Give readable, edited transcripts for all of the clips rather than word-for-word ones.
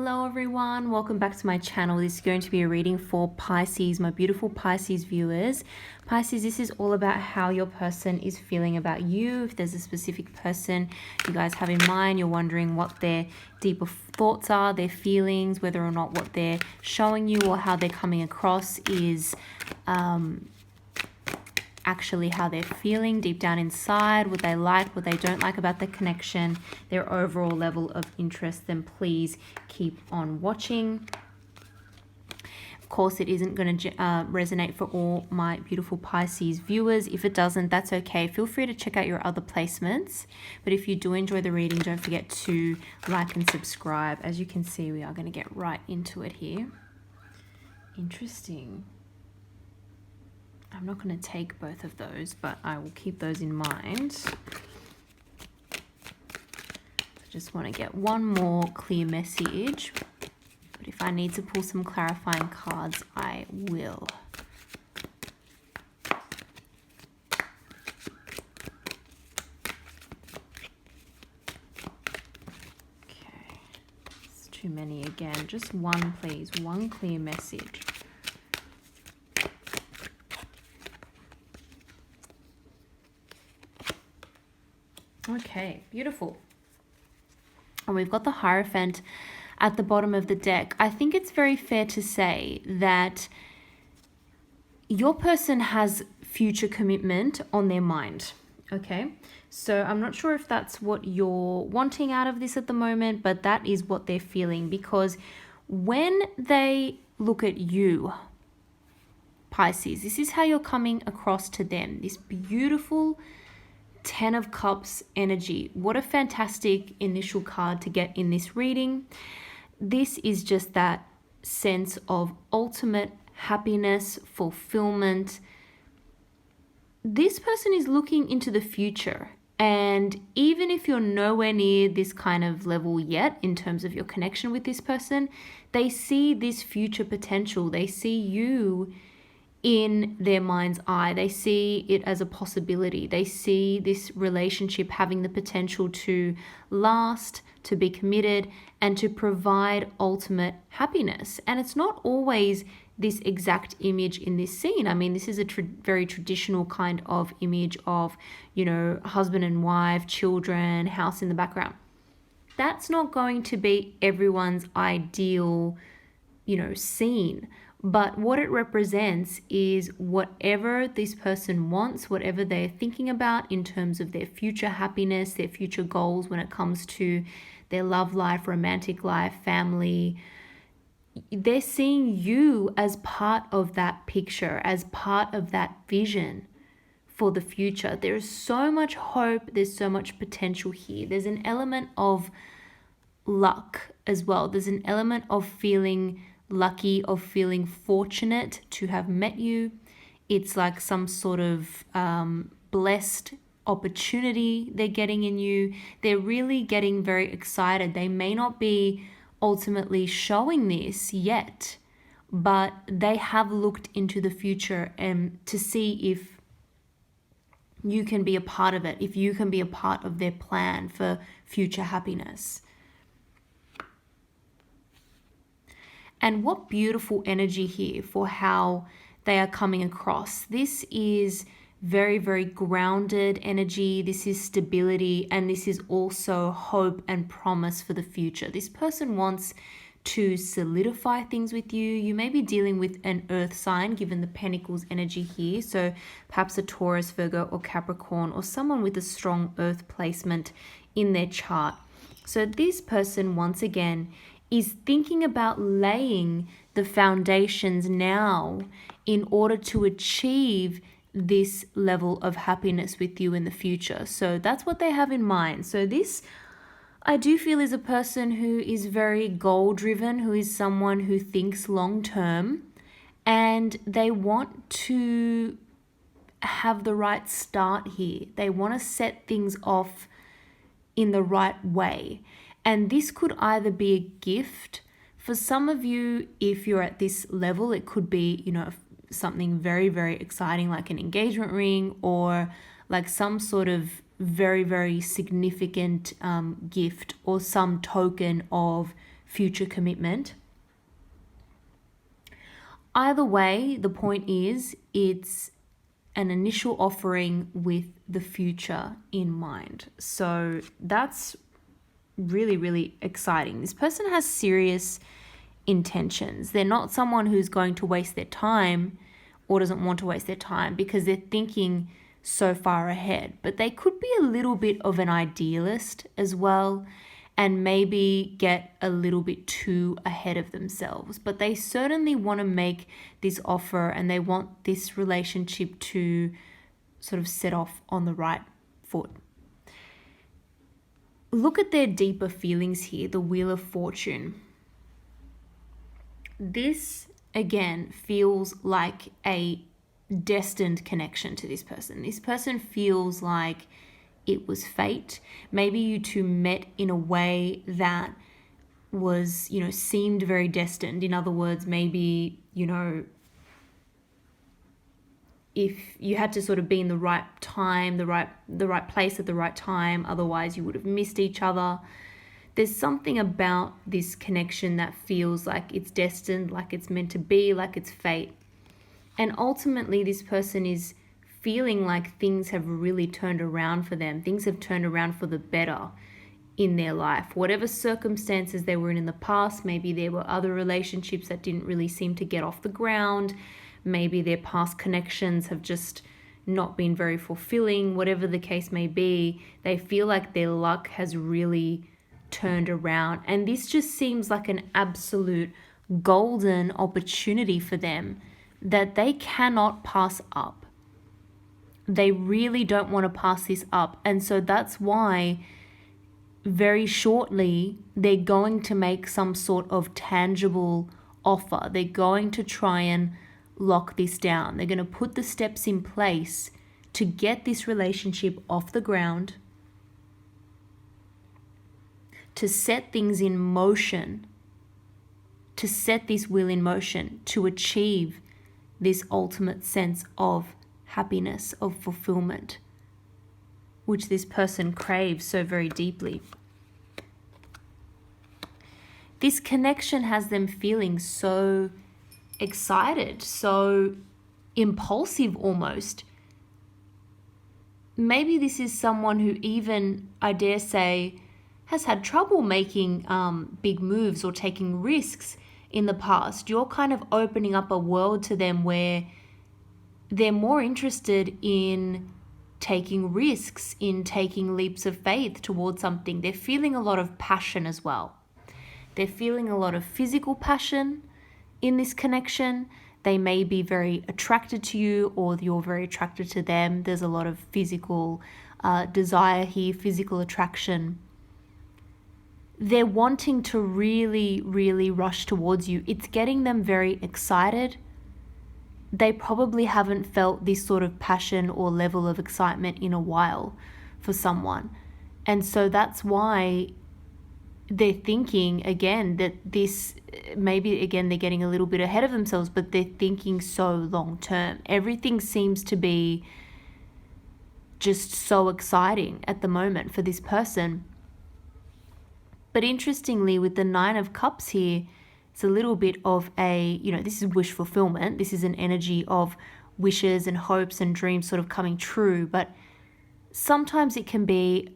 Hello everyone, welcome back to my channel. This is going to be a reading for Pisces, my beautiful Pisces viewers. Pisces, this is all about how your person is feeling about you. If there's a specific person you guys have in mind, you're wondering what their deeper thoughts are, their feelings, whether or not what they're showing you or how they're coming across is actually how they're feeling deep down inside, what they like, what they don't like about the connection, their overall level of interest, then please keep on watching. Of course, it isn't going to resonate for all my beautiful Pisces viewers. If it doesn't, that's okay. Feel free to check out your other placements. But if you do enjoy the reading, don't forget to like and subscribe. As you can see, we are going to get right into it here. Interesting. I'm not going to take both of those, but I will keep those in mind. I just want to get one more clear message, but if I need to pull some clarifying cards, I will. Okay, it's too many again. Just one, please. One clear message. Okay, beautiful. And we've got the Hierophant at the bottom of the deck. I think it's very fair to say that your person has future commitment on their mind, okay? So I'm not sure if that's what you're wanting out of this at the moment, but that is what they're feeling, because when they look at you, Pisces, this is how you're coming across to them. This beautiful Ten of Cups energy. What a fantastic initial card to get in this reading. This is just that sense of ultimate happiness, fulfillment. This person is looking into the future, and even if you're nowhere near this kind of level yet in terms of your connection with this person, they see this future potential. They see you in their mind's eye. They see it as a possibility. They see this relationship having the potential to last, to be committed, and to provide ultimate happiness. And it's not always this exact image in this scene. I mean, this is a very traditional kind of image of, you know, husband and wife, children, house in the background. That's not going to be everyone's ideal, you know, scene. But what it represents is whatever this person wants, whatever they're thinking about in terms of their future happiness, their future goals when it comes to their love life, romantic life, family. They're seeing you as part of that picture, as part of that vision for the future. There's so much hope, there's so much potential here. There's an element of luck as well. There's an element of feeling lucky, of feeling fortunate to have met you. It's like some sort of blessed opportunity they're getting in you. They're really getting very excited. They may not be ultimately showing this yet, but they have looked into the future and to see if you can be a part of it, if you can be a part of their plan for future happiness. And what beautiful energy here for how they are coming across. This is very, very grounded energy. This is stability, and this is also hope and promise for the future. This person wants to solidify things with you. You may be dealing with an earth sign given the Pentacles energy here. So perhaps a Taurus, Virgo, or Capricorn, or someone with a strong earth placement in their chart. So this person, once again, is thinking about laying the foundations now in order to achieve this level of happiness with you in the future. So that's what they have in mind. So this, I do feel, is a person who is very goal driven, who is someone who thinks long term, and they want to have the right start here. They want to set things off in the right way. And this could either be a gift for some of you. If you're at this level, it could be, you know, something very, very exciting like an engagement ring, or like some sort of very, very significant gift or some token of future commitment. Either way, the point is it's an initial offering with the future in mind. So that's really, really exciting. This person has serious intentions. They're not someone who's going to waste their time or doesn't want to waste their time because they're thinking so far ahead. But they could be a little bit of an idealist as well, and maybe get a little bit too ahead of themselves. But they certainly want to make this offer, and they want this relationship to sort of set off on the right foot. Look at their deeper feelings here, the Wheel of Fortune. This, again, feels like a destined connection to this person. This person feels like it was fate. Maybe you two met in a way that was, seemed very destined. In other words, maybe, if you had to sort of be in the right time, the right place at the right time, otherwise you would have missed each other. There's something about this connection that feels like it's destined, like it's meant to be, like it's fate. And ultimately, this person is feeling like things have really turned around for them. Things have turned around for the better in their life. Whatever circumstances they were in the past, maybe there were other relationships that didn't really seem to get off the ground. Maybe their past connections have just not been very fulfilling. Whatever the case may be, they feel like their luck has really turned around. And this just seems like an absolute golden opportunity for them that they cannot pass up. They really don't want to pass this up. And so that's why very shortly they're going to make some sort of tangible offer. They're going to try and lock this down. They're going to put the steps in place to get this relationship off the ground, to set things in motion, to set this wheel in motion, to achieve this ultimate sense of happiness, of fulfillment, which this person craves so very deeply. This connection has them feeling so excited, so impulsive almost. Maybe this is someone who even, I dare say, has had trouble making big moves or taking risks in the past. You're kind of opening up a world to them where they're more interested in taking risks, in taking leaps of faith towards something. They're feeling a lot of passion as well. They're feeling a lot of physical passion in this connection. They may be very attracted to you, or you're very attracted to them. There's a lot of physical desire here, physical attraction. They're wanting to really, really rush towards you. It's getting them very excited. They probably haven't felt this sort of passion or level of excitement in a while for someone. And so that's why they're thinking, again, that this, maybe again they're getting a little bit ahead of themselves, but they're thinking so long term. Everything seems to be just so exciting at the moment for this person. But interestingly, with the Nine of Cups here, it's a little bit of a, this is wish fulfillment. This is an energy of wishes and hopes and dreams sort of coming true. But sometimes it can be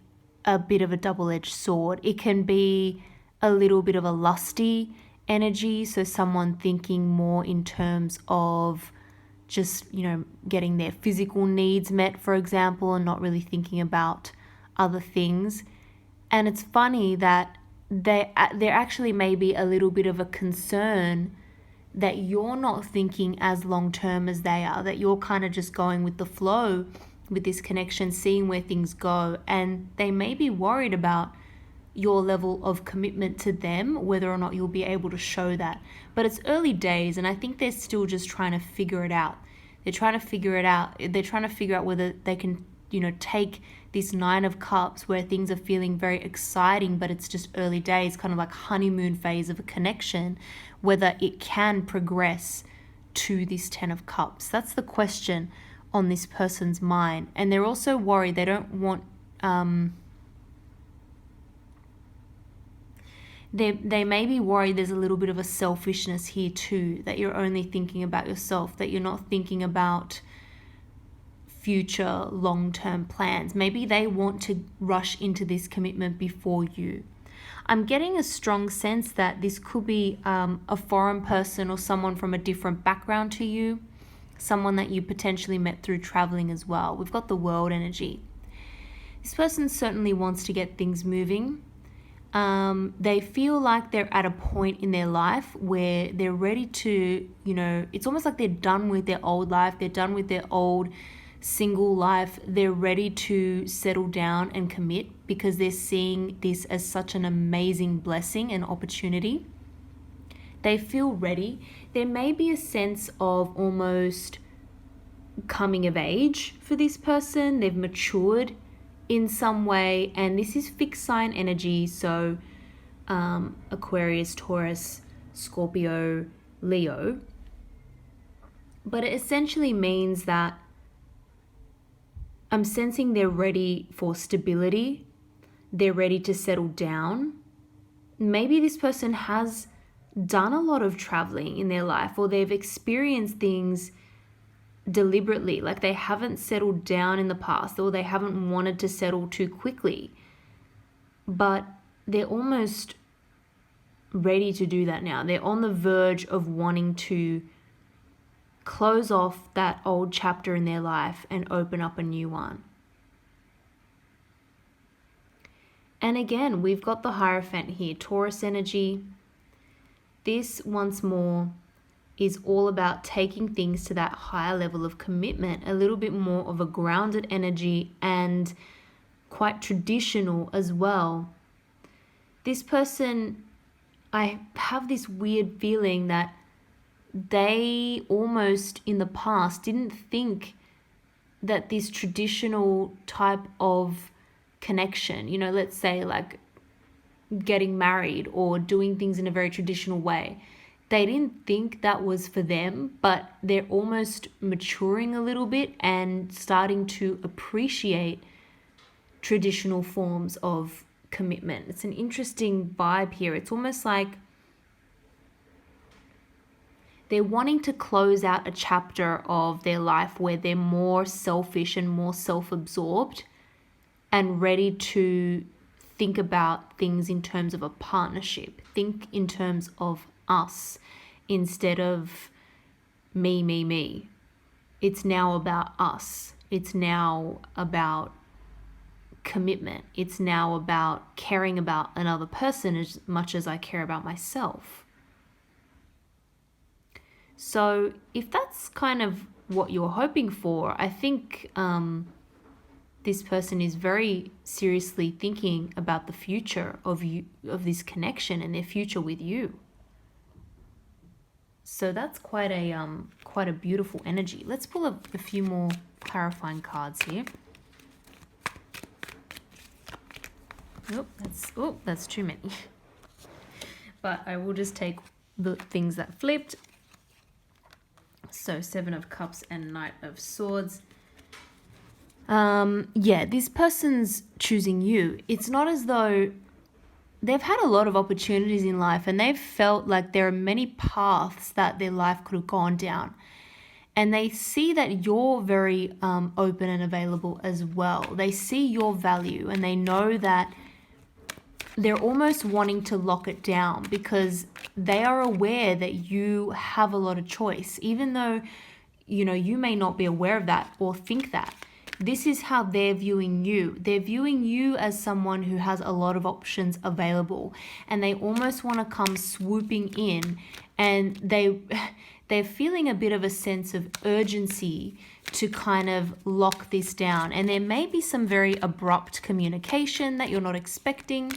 a bit of a double-edged sword. It can be a little bit of a lusty energy. So someone thinking more in terms of just, getting their physical needs met, for example, and not really thinking about other things. And it's funny that there actually may be a little bit of a concern that you're not thinking as long term as they are, that you're kind of just going with the flow with this connection, seeing where things go. And they may be worried about your level of commitment to them, whether or not you'll be able to show that. But it's early days, and I think they're still just trying to figure it out. They're trying to figure it out. They're trying to figure out whether they can, take this Nine of Cups where things are feeling very exciting, but it's just early days, kind of like honeymoon phase of a connection, whether it can progress to this Ten of Cups. That's the question on this person's mind. And they're also worried. They don't want They may be worried there's a little bit of a selfishness here too, that you're only thinking about yourself, that you're not thinking about future long-term plans. Maybe they want to rush into this commitment before you. I'm getting a strong sense that this could be a foreign person or someone from a different background to you, someone that you potentially met through traveling as well. We've got the world energy. This person certainly wants to get things moving. They feel like they're at a point in their life where they're ready to, it's almost like they're done with their old life. They're done with their old single life. They're ready to settle down and commit because they're seeing this as such an amazing blessing and opportunity. They feel ready. There may be a sense of almost coming of age for this person. They've matured in some way, and this is fixed sign energy, so Aquarius, Taurus, Scorpio, Leo. But it essentially means that I'm sensing they're ready for stability. They're ready to settle down. Maybe this person has done a lot of traveling in their life, or they've experienced things deliberately, like they haven't settled down in the past, or they haven't wanted to settle too quickly, but they're almost ready to do that now. They're on the verge of wanting to close off that old chapter in their life and open up a new one. And again, we've got the Hierophant here, Taurus energy. This, once more, is all about taking things to that higher level of commitment, a little bit more of a grounded energy and quite traditional as well. This person, I have this weird feeling that they almost in the past didn't think that this traditional type of connection, let's say like getting married or doing things in a very traditional way, they didn't think that was for them, but they're almost maturing a little bit and starting to appreciate traditional forms of commitment. It's an interesting vibe here. It's almost like they're wanting to close out a chapter of their life where they're more selfish and more self-absorbed and ready to think about things in terms of a partnership. Think in terms of us instead of me. It's now about us. It's now about commitment. It's now about caring about another person as much as I care about myself. So if that's kind of what you're hoping for, I think this person is very seriously thinking about the future of you, of this connection and their future with you. So that's quite a beautiful energy. Let's pull up a few more clarifying cards here. That's too many. But I will just take the things that flipped. So 7 of Cups and Knight of Swords. This person's choosing you. It's not as though they've had a lot of opportunities in life and they've felt like there are many paths that their life could have gone down. And they see that you're very open and available as well. They see your value and they know that they're almost wanting to lock it down because they are aware that you have a lot of choice, even though, you may not be aware of that or think that. This is how they're viewing you. They're viewing you as someone who has a lot of options available, and they almost want to come swooping in, and they're feeling a bit of a sense of urgency to kind of lock this down. And there may be some very abrupt communication that you're not expecting,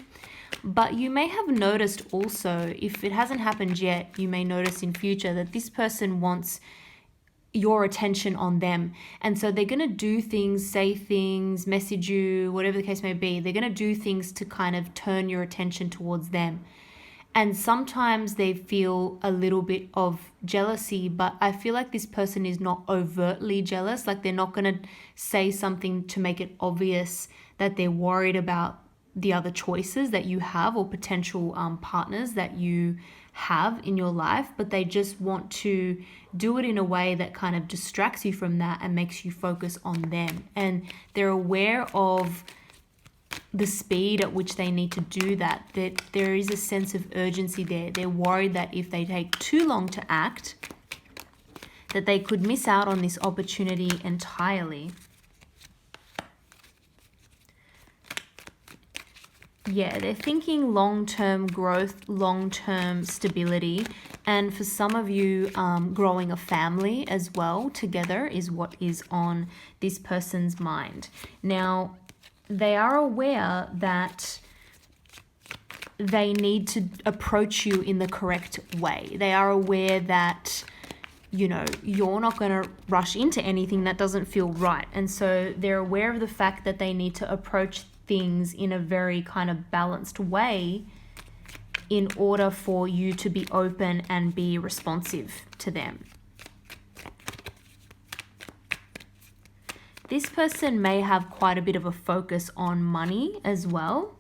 but you may have noticed also, if it hasn't happened yet, you may notice in future that this person wants your attention on them. And so they're going to do things, say things, message you, whatever the case may be. They're going to do things to kind of turn your attention towards them. And sometimes they feel a little bit of jealousy, but I feel like this person is not overtly jealous. Like they're not going to say something to make it obvious that they're worried about the other choices that you have or potential partners that you have in your life, but they just want to do it in a way that kind of distracts you from that and makes you focus on them. And they're aware of the speed at which they need to do that, that there is a sense of urgency there. They're worried that if they take too long to act, that they could miss out on this opportunity entirely. Yeah, they're thinking long-term growth, long-term stability, and for some of you, growing a family as well together is what is on this person's mind. Now, they are aware that they need to approach you in the correct way. They are aware that, you know, you're not going to rush into anything that doesn't feel right. And so they're aware of the fact that they need to approach things in a very kind of balanced way in order for you to be open and be responsive to them. This person may have quite a bit of a focus on money as well.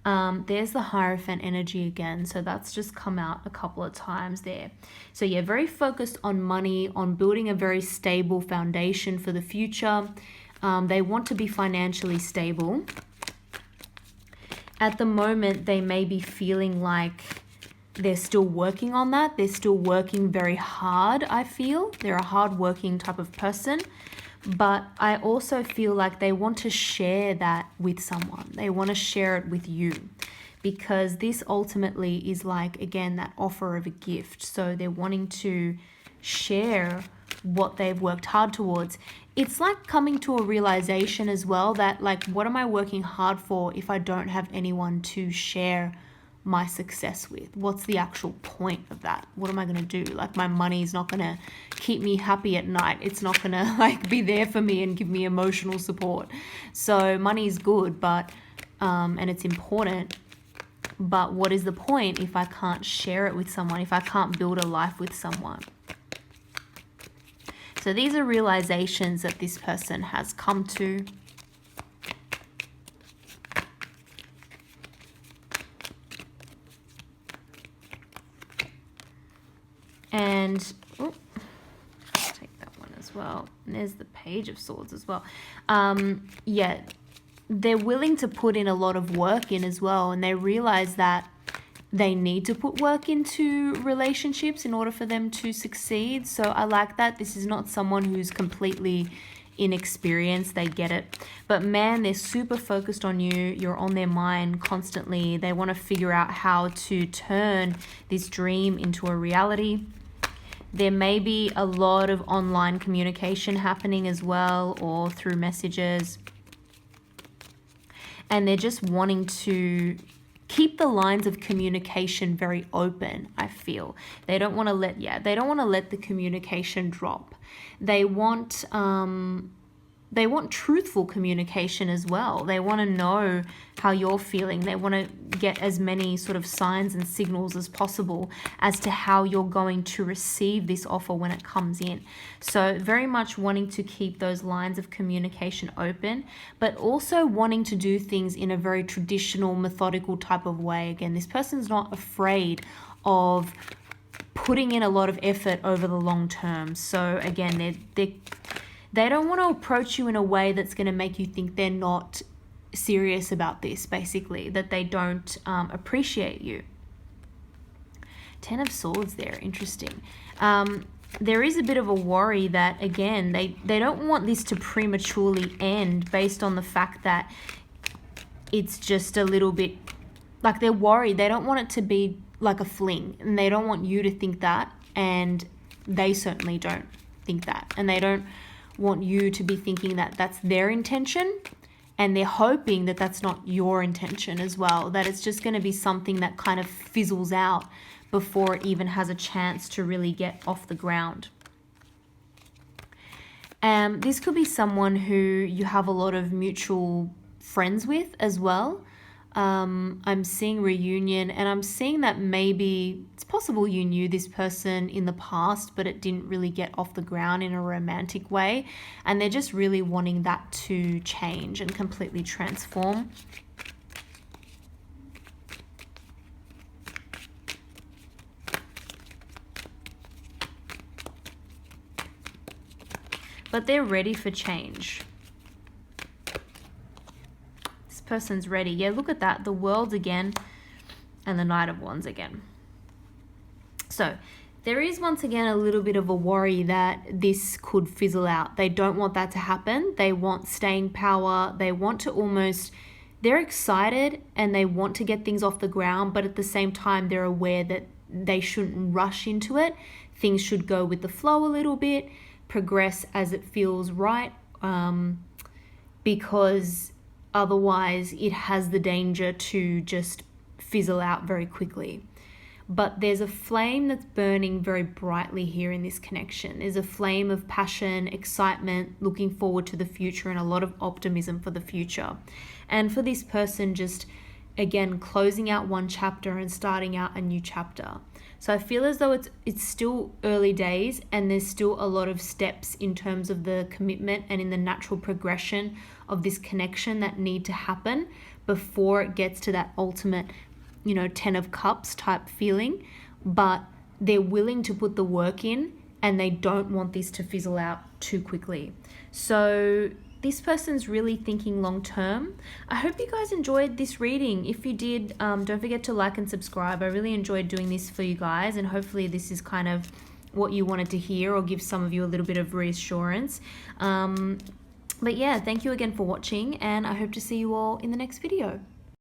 There's the Hierophant energy again, so that's just come out a couple of times there. So yeah, very focused on money, on building a very stable foundation for the future. They want to be financially stable. At the moment, they may be feeling like they're still working on that. They're still working very hard, I feel. They're a hard-working type of person. But I also feel like they want to share that with someone. They want to share it with you. Because this ultimately is like, again, that offer of a gift. So they're wanting to share what they've worked hard towards. It's like coming to a realization as well that, like, what am I working hard for if I don't have anyone to share my success with? What's the actual point of that? What am I going to do? Like, my money's not going to keep me happy at night. It's not going to like be there for me and give me emotional support. So money's good, but and it's important. But what is the point if I can't share it with someone, if I can't build a life with someone? So these are realizations that this person has come to. And oh, take that one as well. And there's the Page of Swords as well. Yeah, they're willing to put in a lot of work in as well, and they realize that they need to put work into relationships in order for them to succeed. So I like that. This is not someone who's completely inexperienced. They get it. But man, they're super focused on you. You're on their mind constantly. They want to figure out how to turn this dream into a reality. There may be a lot of online communication happening as well, or through messages. And they're just wanting to keep the lines of communication very open, I feel. They don't want to let the communication drop. They want truthful communication as well. They want to know how you're feeling. They want to get as many sort of signs and signals as possible as to how you're going to receive this offer when it comes in. So very much wanting to keep those lines of communication open, but also wanting to do things in a very traditional, methodical type of way. Again, this person's not afraid of putting in a lot of effort over the long term. So again, they don't want to approach you in a way that's going to make you think they're not serious about this, basically, that they don't appreciate you. 10 of Swords there, interesting. There is a bit of a worry that, again, they don't want this to prematurely end based on the fact that it's just a little bit, like, they're worried. They don't want it to be like a fling, and they don't want you to think that, and they certainly don't think that, and they don't want you to be thinking that that's their intention, and they're hoping that that's not your intention as well, that it's just going to be something that kind of fizzles out before it even has a chance to really get off the ground. This could be someone who you have a lot of mutual friends with as well. I'm seeing reunion, and I'm seeing that maybe it's possible you knew this person in the past, but it didn't really get off the ground in a romantic way, and they're just really wanting that to change and completely transform. but they're ready for change. This person's ready. Yeah, look at that. The World again and the Knight of Wands again. So there is once again a little bit of a worry that this could fizzle out. They don't want that to happen. They want staying power. They want to almost, they're excited and they want to get things off the ground, but at the same time, they're aware that they shouldn't rush into it. Things should go with the flow a little bit, progress as it feels right, because otherwise it has the danger to just fizzle out very quickly. But there's a flame that's burning very brightly here in this connection. There's a flame of passion, excitement, looking forward to the future, and a lot of optimism for the future. And for this person, just again, closing out one chapter and starting out a new chapter. So I feel as though it's still early days and there's still a lot of steps in terms of the commitment and in the natural progression of this connection that need to happen before it gets to that ultimate, 10 of Cups type feeling. But they're willing to put the work in and they don't want this to fizzle out too quickly. So this person's really thinking long term. I hope you guys enjoyed this reading. If you did, don't forget to like and subscribe. I really enjoyed doing this for you guys, and hopefully this is kind of what you wanted to hear or give some of you a little bit of reassurance. But yeah, thank you again for watching, and I hope to see you all in the next video.